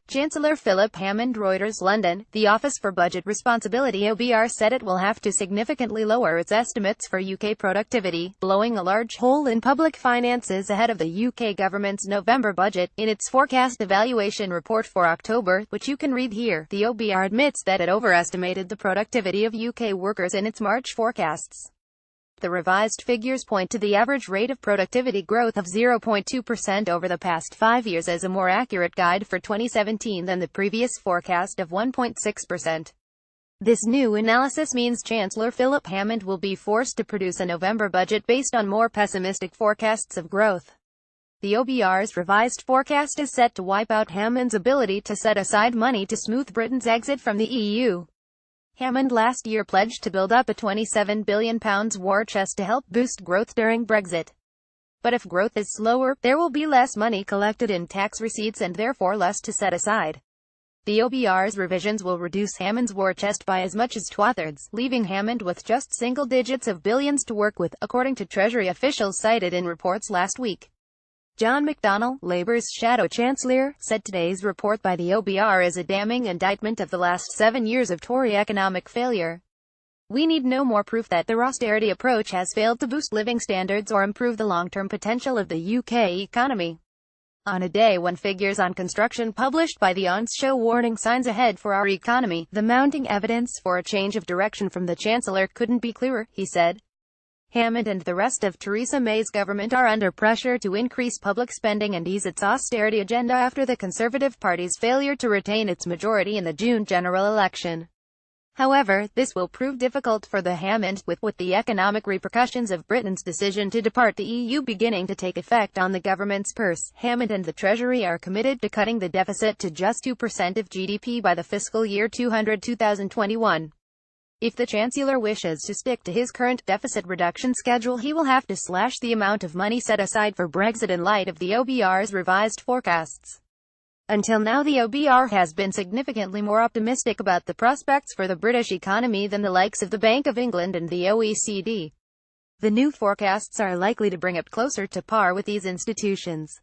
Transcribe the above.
Chancellor Philip Hammond. Reuters. London. The Office for Budget Responsibility (OBR) said it will have to significantly lower its estimates for UK productivity, blowing a large hole in public finances ahead of the UK government's November budget. In its forecast evaluation report for October, which you can read here, the OBR admits that it overestimated the productivity of UK workers in its March forecasts. The revised figures point to the average rate of productivity growth of 0.2% over the past 5 years as a more accurate guide for 2017 than the previous forecast of 1.6%. This new analysis means Chancellor Philip Hammond will be forced to produce a November budget based on more pessimistic forecasts of growth. The OBR's revised forecast is set to wipe out Hammond's ability to set aside money to smooth Britain's exit from the EU. Hammond last year pledged to build up a £27 billion war chest to help boost growth during Brexit. But if growth is slower, there will be less money collected in tax receipts and therefore less to set aside. The OBR's revisions will reduce Hammond's war chest by as much as two-thirds, leaving Hammond with just single digits of billions to work with, according to Treasury officials cited in reports last week. John McDonnell, Labour's shadow chancellor, said today's report by the OBR is a damning indictment of the last 7 years of Tory economic failure. We need no more proof that their austerity approach has failed to boost living standards or improve the long-term potential of the UK economy. On a day when figures on construction published by the ONS show warning signs ahead for our economy, the mounting evidence for a change of direction from the Chancellor couldn't be clearer, he said. Hammond and the rest of Theresa May's government are under pressure to increase public spending and ease its austerity agenda after the Conservative Party's failure to retain its majority in the June general election. However, this will prove difficult for the Hammond, with the economic repercussions of Britain's decision to depart the EU beginning to take effect on the government's purse. Hammond and the Treasury are committed to cutting the deficit to just 2% of GDP by the fiscal year 2021. If the Chancellor wishes to stick to his current deficit reduction schedule, he will have to slash the amount of money set aside for Brexit in light of the OBR's revised forecasts. Until now, the OBR has been significantly more optimistic about the prospects for the British economy than the likes of the Bank of England and the OECD. The new forecasts are likely to bring it closer to par with these institutions.